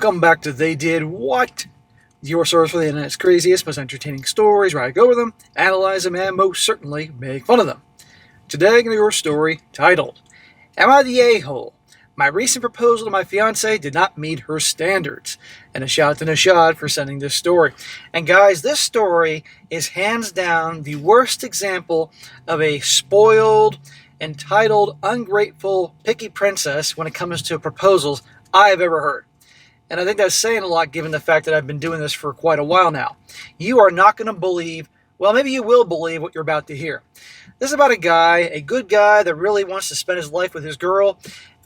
Welcome back to They Did What? Your source for the internet's craziest, most entertaining stories, where I go over them, analyze them, and most certainly make fun of them. Today I'm going to do your story titled, Am I the A-hole? My recent proposal to my fiancée did not meet her standards. And a shout to Nishad for sending this story. And guys, this story is hands down the worst example of a spoiled, entitled, ungrateful, picky princess when it comes to proposals I have ever heard. And I think that's saying a lot given the fact that I've been doing this for quite a while now. You are not going to believe, well, maybe you will believe what you're about to hear. This is about a guy, a good guy that really wants to spend his life with his girl,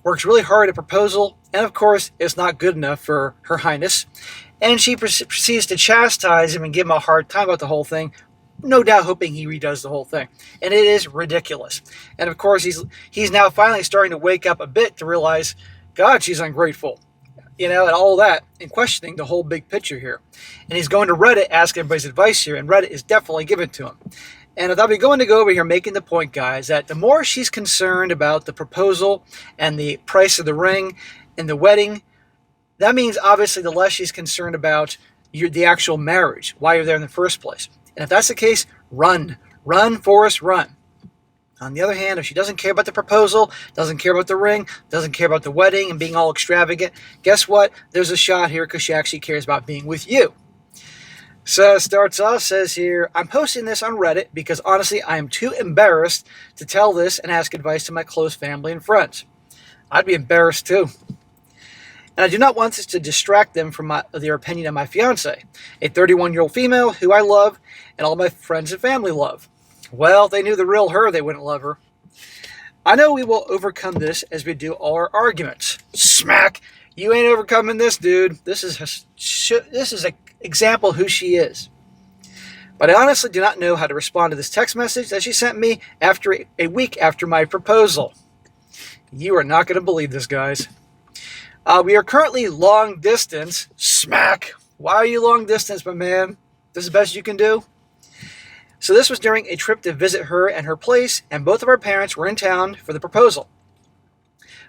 works really hard at proposal, and of course, it's not good enough for Her Highness. And she proceeds to chastise him and give him a hard time about the whole thing, no doubt hoping he redoes the whole thing. And it is ridiculous. And of course, he's now finally starting to wake up a bit to realize, God, she's ungrateful. And all that, and questioning the whole big picture here. And he's going to Reddit, asking everybody's advice here, and Reddit is definitely given to him. And I thought we're going to go over here making the point, guys, that the more she's concerned about the proposal and the price of the ring and the wedding, that means obviously the less she's concerned about the actual marriage, why you're there in the first place. And if that's the case, run. Run, Forrest, run. On the other hand, if she doesn't care about the proposal, doesn't care about the ring, doesn't care about the wedding and being all extravagant, guess what? There's a shot here because she actually cares about being with you. So it starts off, says here, I'm posting this on Reddit because honestly, I am too embarrassed to tell this and ask advice to my close family and friends. I'd be embarrassed too. And I do not want this to distract them from their opinion of my fiancé, a 31-year-old female who I love and all my friends and family love. Well, if they knew the real her, they wouldn't love her. I know we will overcome this as we do all our arguments. Smack! You ain't overcoming this, dude. This is an example of who she is. But I honestly do not know how to respond to this text message that she sent me after a week after my proposal. You are not going to believe this, guys. We are currently long distance. Smack! Why are you long distance, my man? This is the best you can do? So this was during a trip to visit her and her place, and both of our parents were in town for the proposal.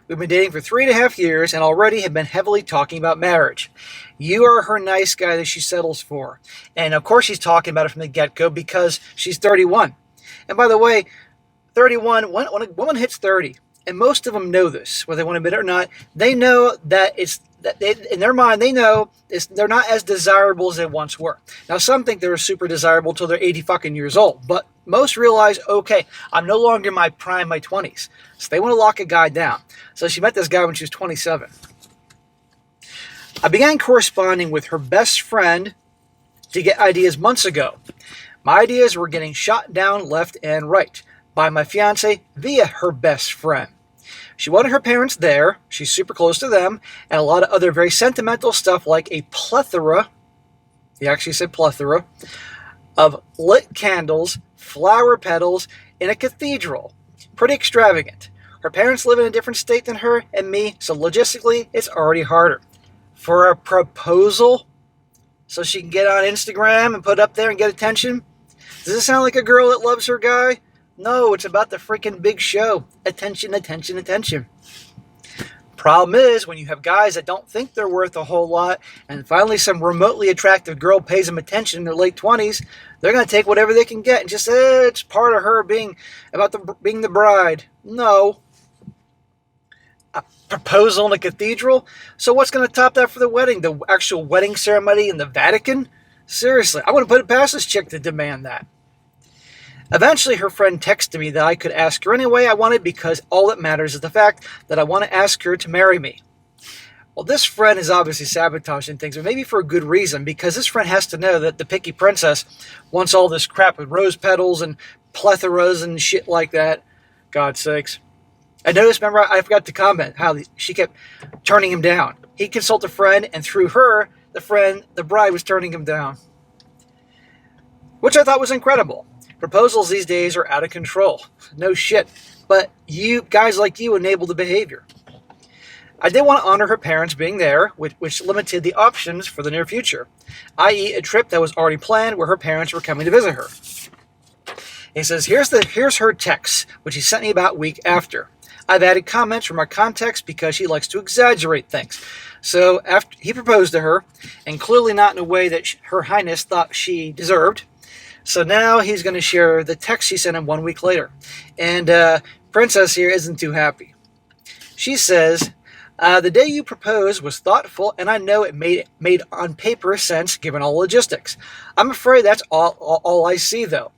We've been dating for 3.5 years and already have been heavily talking about marriage. You are her nice guy that she settles for. And of course she's talking about it from the get-go because she's 31. And by the way, 31, when a woman hits 30, and most of them know this, whether they want to admit it or not, they know that in their mind, they know they're not as desirable as they once were. Now, some think they're super desirable till they're 80 fucking years old, but most realize, okay, I'm no longer in my prime, my 20s. So they want to lock a guy down. So she met this guy when she was 27. I began corresponding with her best friend to get ideas months ago. My ideas were getting shot down left and right by my fiancé via her best friend. She wanted her parents there, she's super close to them, and a lot of other very sentimental stuff like a plethora, he actually said plethora, of lit candles, flower petals, in a cathedral. Pretty extravagant. Her parents live in a different state than her and me, so logistically, it's already harder. For a proposal, so she can get on Instagram and put up there and get attention? Does this sound like a girl that loves her guy? No, it's about the freaking big show. Attention, attention, attention. Problem is, when you have guys that don't think they're worth a whole lot, and finally some remotely attractive girl pays them attention in their late 20s, they're going to take whatever they can get and just say, it's part of her being the bride. No. A proposal in a cathedral? So what's going to top that for the wedding? The actual wedding ceremony in the Vatican? Seriously, I wouldn't put it past this chick to demand that. Eventually, her friend texted me that I could ask her any way I wanted because all that matters is the fact that I want to ask her to marry me. Well, this friend is obviously sabotaging things, but maybe for a good reason, because this friend has to know that the picky princess wants all this crap with rose petals and plethoras and shit like that. God's sakes. I noticed, remember, I forgot to comment how she kept turning him down. He'd consult a friend, and through her, the bride was turning him down. Which I thought was incredible. Proposals these days are out of control. No shit. But you guys like you enable the behavior. I did want to honor her parents being there, which limited the options for the near future, i.e. a trip that was already planned where her parents were coming to visit her. He says, here's her text, which he sent me about a week after. I've added comments from our context because she likes to exaggerate things. So after he proposed to her, and clearly not in a way that Her Highness thought she deserved. So now he's going to share the text she sent him 1 week later. And Princess here isn't too happy. She says, the day you proposed was thoughtful, and I know it made on paper sense given all logistics. I'm afraid that's all I see, though.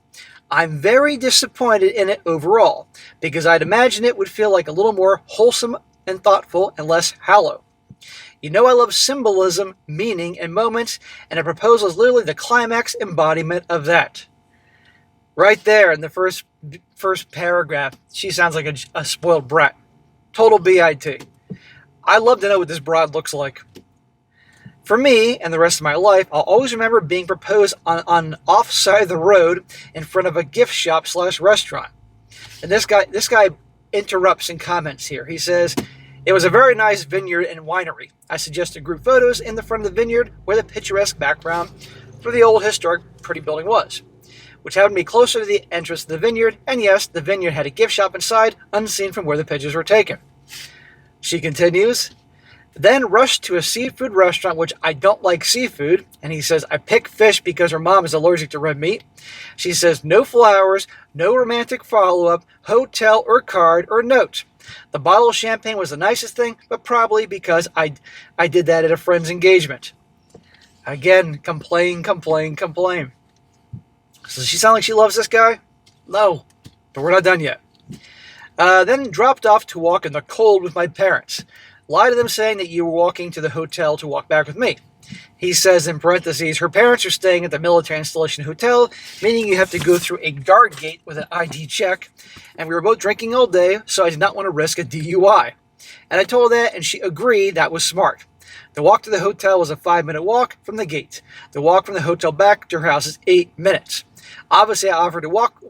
I'm very disappointed in it overall, because I'd imagine it would feel like a little more wholesome and thoughtful and less hollow. You know I love symbolism, meaning, and moments, and a proposal is literally the climax embodiment of that. Right there in the first paragraph, she sounds like a spoiled brat. Total BIT. I'd love to know what this broad looks like. For me, and the rest of my life, I'll always remember being proposed on off side of the road in front of a gift shop / restaurant. And this guy interrupts and comments here. He says, it was a very nice vineyard and winery. I suggested group photos in the front of the vineyard where the picturesque background for the old historic pretty building was, which happened to be closer to the entrance of the vineyard, and yes, the vineyard had a gift shop inside, unseen from where the pictures were taken. She continues, then rushed to a seafood restaurant, which I don't like seafood, and he says, I pick fish because her mom is allergic to red meat. She says, no flowers, no romantic follow-up, hotel or card or note. The bottle of champagne was the nicest thing, but probably because I did that at a friend's engagement. Again, complain. Does she sound like she loves this guy? No, but we're not done yet. Then dropped off to walk in the cold with my parents. Lied to them saying that you were walking to the hotel to walk back with me. He says in parentheses, her parents are staying at the military installation hotel, meaning you have to go through a guard gate with an ID check. And we were both drinking all day, so I did not want to risk a DUI. And I told her that, and she agreed that was smart. The walk to the hotel was a 5-minute walk from the gate. The walk from the hotel back to her house is 8 minutes. Obviously, I offered to walk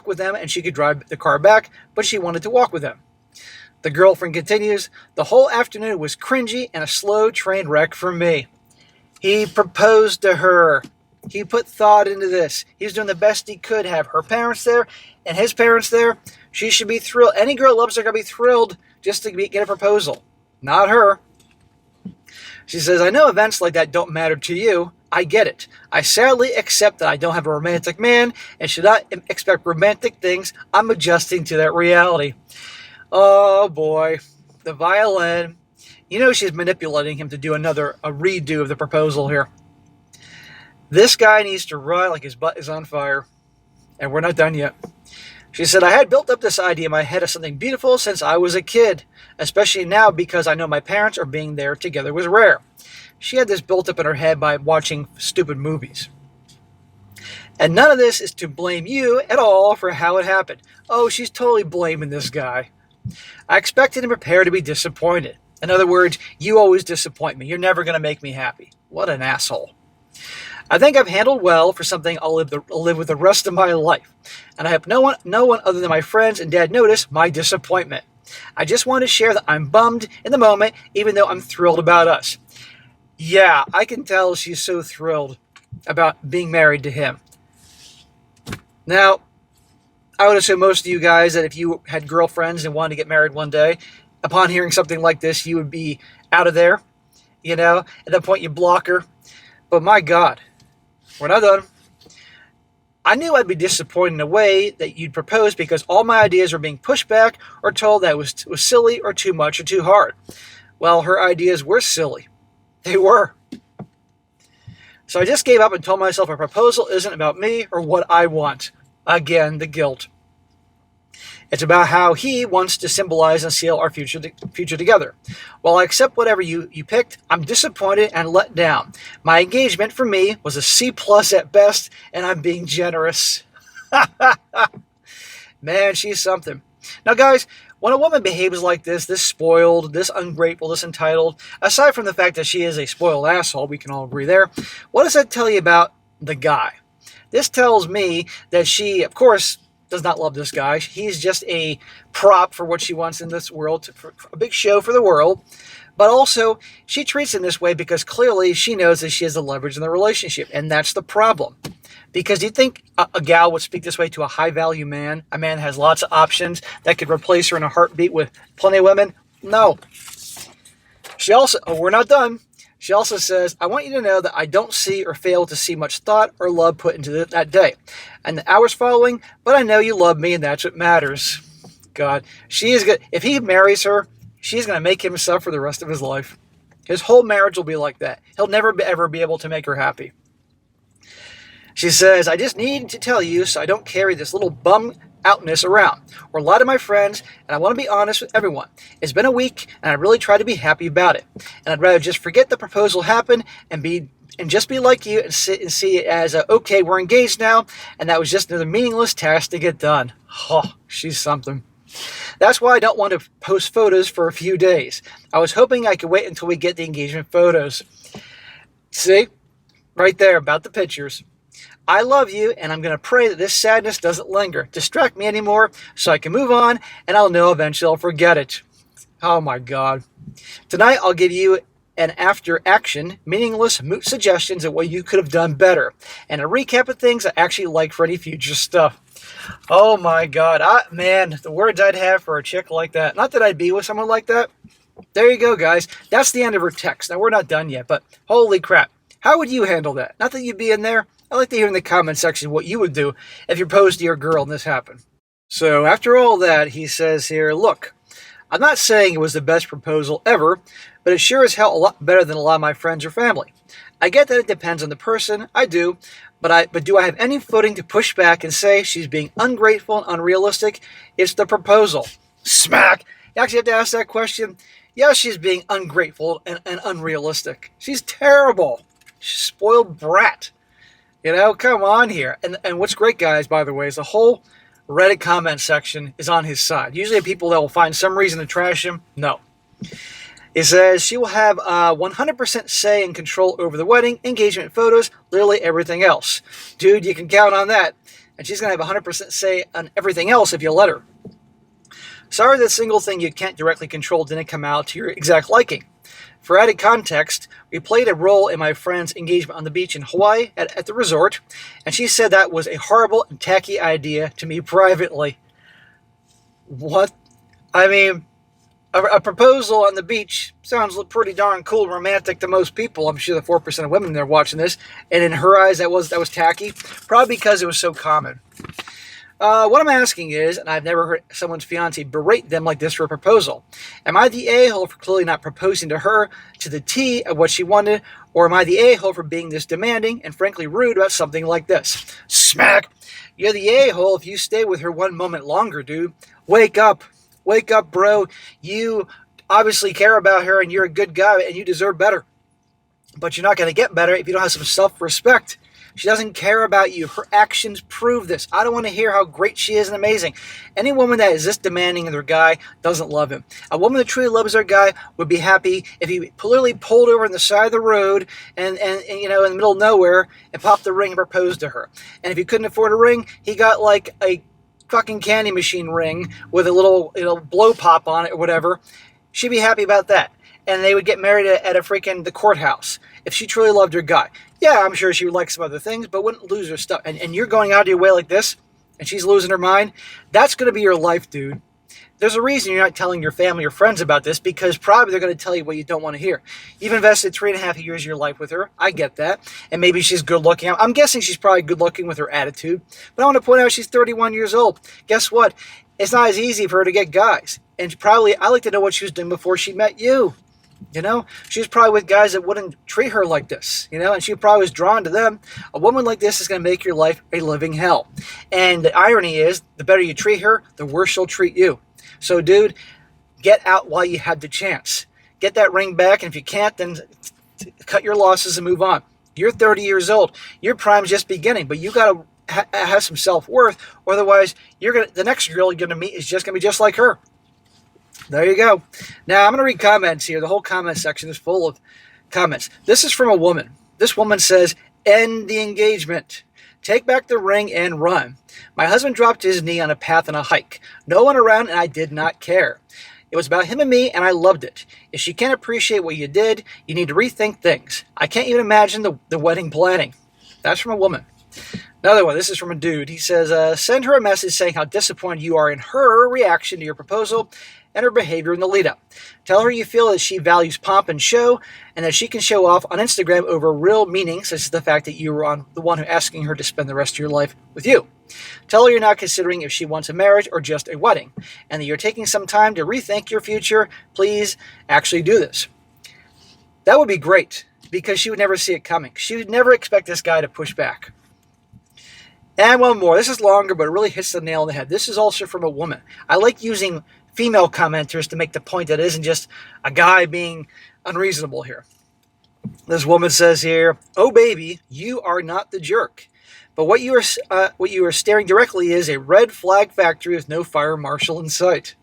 with them, and she could drive the car back, but she wanted to walk with them. The girlfriend continues, the whole afternoon was cringy and a slow train wreck for me. He proposed to her. He put thought into this. He was doing the best he could, have her parents there and his parents there. She should be thrilled. Any girl that loves her going to be thrilled just to get a proposal. Not her. She says, I know events like that don't matter to you. I get it. I sadly accept that I don't have a romantic man and should not expect romantic things. I'm adjusting to that reality. Oh boy, the violin. You know she's manipulating him to do a redo of the proposal here. This guy needs to run like his butt is on fire. And we're not done yet. She said, I had built up this idea in my head of something beautiful since I was a kid, especially now because I know my parents are being there together was rare. She had this built up in her head by watching stupid movies. And none of this is to blame you at all for how it happened. Oh, she's totally blaming this guy. I expected and prepared to be disappointed. In other words, you always disappoint me. You're never going to make me happy. What an asshole. I think I've handled well for something I'll live with the rest of my life. And I hope no one other than my friends and dad notice my disappointment. I just want to share that I'm bummed in the moment, even though I'm thrilled about us. Yeah, I can tell she's so thrilled about being married to him. Now, I would assume most of you guys that if you had girlfriends and wanted to get married one day, upon hearing something like this, you would be out of there. You know, at that point you block her. But my God, we're not done. I knew I'd be disappointed in a way that you'd propose because all my ideas were being pushed back or told that it was silly or too much or too hard. Well, her ideas were silly. They were. So I just gave up and told myself a proposal isn't about me or what I want. Again, the guilt. It's about how he wants to symbolize and seal our future together. While I accept whatever you picked, I'm disappointed and let down. My engagement for me was a C+ at best, and I'm being generous. Man, she's something. Now, guys, when a woman behaves like this spoiled, this ungrateful, this entitled, aside from the fact that she is a spoiled asshole, we can all agree there, what does that tell you about the guy? This tells me that she, of course, does not love this guy. He's just a prop for what she wants in this world, for a big show for the world. But also, she treats him this way because clearly she knows that she has the leverage in the relationship, and that's the problem. Because do you think a gal would speak this way to a high-value man? A man that has lots of options that could replace her in a heartbeat with plenty of women? No. She also, we're not done. She also says, I want you to know that I don't see or fail to see much thought or love put into that day and the hours following, but I know you love me and that's what matters. God, she is good. If he marries her, she's going to make him suffer the rest of his life. His whole marriage will be like that. He'll never ever be able to make her happy. She says, I just need to tell you so I don't carry this little bum outness around or lie to my friends, and I want to be honest with everyone. It's been a week, and I really try to be happy about it. And I'd rather just forget the proposal happened and just be like you and see it as okay, we're engaged now, and that was just another meaningless task to get done. Oh, she's something. That's why I don't want to post photos for a few days. I was hoping I could wait until we get the engagement photos. See? Right there about the pictures. I love you, and I'm going to pray that this sadness doesn't linger, distract me anymore, so I can move on, and I'll know eventually I'll forget it. Oh my God. Tonight I'll give you an after-action, meaningless moot suggestions of what you could have done better, and a recap of things I actually like for any future stuff. Oh my God. Man, the words I'd have for a chick like that. Not that I'd be with someone like that. There you go, guys. That's the end of her text. Now, we're not done yet, but holy crap. How would you handle that? Not that you'd be in there. I'd like to hear in the comment section what you would do if you proposed to your girl and this happened. So after all that, he says here, look, I'm not saying it was the best proposal ever, but it sure as hell a lot better than a lot of my friends or family. I get that it depends on the person, I do, but do I have any footing to push back and say she's being ungrateful and unrealistic? It's the proposal. Smack! You actually have to ask that question. Yes, she's being ungrateful and unrealistic. She's terrible. She's a spoiled brat. You know, come on here. And what's great, guys, by the way, is the whole Reddit comment section is on his side. Usually people that will find some reason to trash him, no. It says she will have 100% say and control over the wedding, engagement photos, literally everything else. Dude, you can count on that. And she's going to have 100% say on everything else if you let her. Sorry that single thing you can't directly control didn't come out to your exact liking. For added context, we played a role in my friend's engagement on the beach in Hawaii at the resort, and she said that was a horrible and tacky idea to me privately. What? I mean, a proposal on the beach sounds pretty darn cool and romantic to most people. I'm sure the 4% of women there watching this, and in her eyes that was tacky, probably because it was so common. What I'm asking is, and I've never heard someone's fiancé berate them like this for a proposal, am I the a-hole for clearly not proposing to her to the T of what she wanted, or am I the a-hole for being this demanding and frankly rude about something like this? Smack! You're the a-hole if you stay with her one moment longer, dude. Wake up. Wake up, bro. You obviously care about her and you're a good guy and you deserve better. But you're not going to get better if you don't have some self-respect. She doesn't care about you. Her actions prove this. I don't want to hear how great she is and amazing. Any woman that is this demanding of their guy doesn't love him. A woman that truly loves her guy would be happy if he literally pulled over on the side of the road and you know, in the middle of nowhere and popped the ring and proposed to her. And if he couldn't afford a ring, he got like a fucking candy machine ring with a little, you know, blow pop on it or whatever. She'd be happy about that. And they would get married at the courthouse if she truly loved her guy. Yeah, I'm sure she would like some other things, but wouldn't lose her stuff. And you're going out of your way like this, and she's losing her mind. That's going to be your life, dude. There's a reason you're not telling your family or friends about this, because probably they're going to tell you what you don't want to hear. You've invested 3.5 years of your life with her. I get that. And maybe she's good looking. I'm guessing she's probably good looking with her attitude. But I want to point out she's 31 years old. Guess what? It's not as easy for her to get guys. And probably, I like to know what she was doing before she met you. You know, she was probably with guys that wouldn't treat her like this, you know, and she probably was drawn to them. A woman like this is going to make your life a living hell. And the irony is, the better you treat her, the worse she'll treat you. So, dude, get out while you had the chance. Get that ring back, and if you can't, then cut your losses and move on. You're 30 years old. Your prime's just beginning, but you got to have some self-worth, or otherwise, the next girl you're going to meet is just going to be just like her. There you go. Now, I'm going to read comments here. The whole comment section is full of comments. This is from a woman. This woman says, end the engagement. Take back the ring and run. My husband dropped his knee on a path on a hike. No one around, and I did not care. It was about him and me, and I loved it. If she can't appreciate what you did, you need to rethink things. I can't even imagine the wedding planning. That's from a woman. Another one, this is from a dude. He says, send her a message saying how disappointed you are in her reaction to your proposal and her behavior in the lead-up. Tell her you feel that she values pomp and show, and that she can show off on Instagram over real meaning, such as the fact that you were the one who asking her to spend the rest of your life with you. Tell her you're not considering if she wants a marriage or just a wedding, and that you're taking some time to rethink your future. Please actually do this. That would be great, because she would never see it coming. She would never expect this guy to push back. And one more. This is longer, but it really hits the nail on the head. This is also from a woman. I like using female commenters to make the point that it isn't just a guy being unreasonable here. This woman says here, "Oh baby, you are not the jerk. But what you are staring directly is a red flag factory with no fire marshal in sight.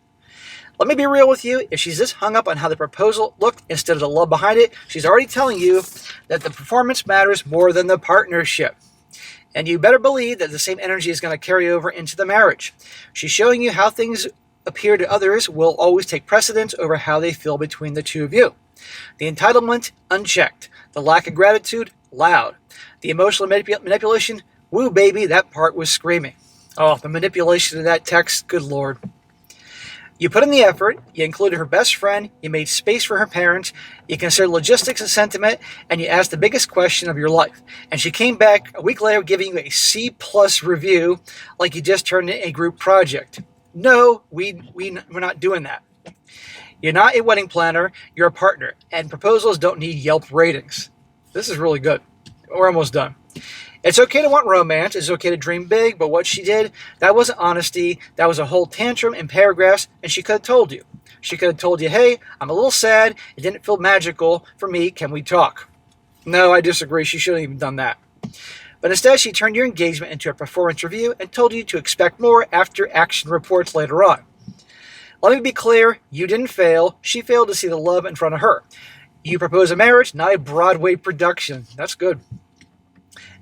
Let me be real with you. If she's this hung up on how the proposal looked instead of the love behind it, she's already telling you that the performance matters more than the partnership. And you better believe that the same energy is going to carry over into the marriage. She's showing you how things appear to others will always take precedence over how they feel between the two of you. The entitlement, unchecked. The lack of gratitude, loud. The emotional manipulation, woo baby, that part was screaming." Oh, the manipulation of that text, good Lord. You put in the effort, you included her best friend, you made space for her parents, you considered logistics and sentiment, and you asked the biggest question of your life. And she came back a week later giving you a C+ review like you just turned in a group project. No, we're not doing that. You're not a wedding planner, you're a partner, and proposals don't need Yelp ratings. This is really good. We're almost done. It's okay to want romance, it's okay to dream big, but what she did, that wasn't honesty, that was a whole tantrum in paragraphs, and she could have told you. She could have told you, hey, I'm a little sad, it didn't feel magical for me, can we talk? No, I disagree, she shouldn't have even done that. But instead, she turned your engagement into a performance review and told you to expect more after action reports later on. Let me be clear, you didn't fail, she failed to see the love in front of her. You proposed a marriage, not a Broadway production. That's good.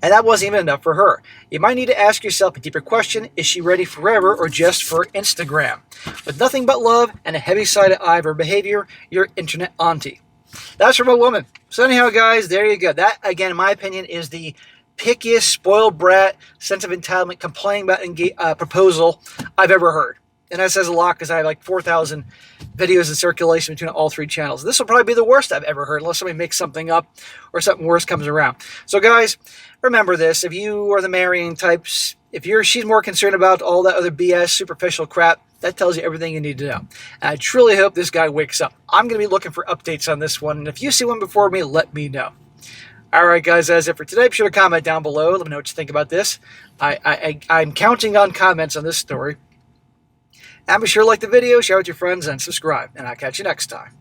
And that wasn't even enough for her. You might need to ask yourself a deeper question, is she ready forever or just for Instagram? With nothing but love and a heavy-sided eye of her behavior, your internet auntie. That's from a woman. So anyhow, guys, there you go. That, again, in my opinion, is the pickiest, spoiled brat, sense of entitlement, complaining about proposal I've ever heard. And that says a lot because I have like 4,000 videos in circulation between all three channels. This will probably be the worst I've ever heard unless somebody makes something up or something worse comes around. So guys, remember this. If you are the marrying types, she's more concerned about all that other BS, superficial crap, that tells you everything you need to know. And I truly hope this guy wakes up. I'm going to be looking for updates on this one. And if you see one before me, let me know. All right, guys, that's it for today. Be sure to comment down below. Let me know what you think about this. I'm counting on comments on this story. And be sure to like the video, share with your friends, and subscribe. And I'll catch you next time.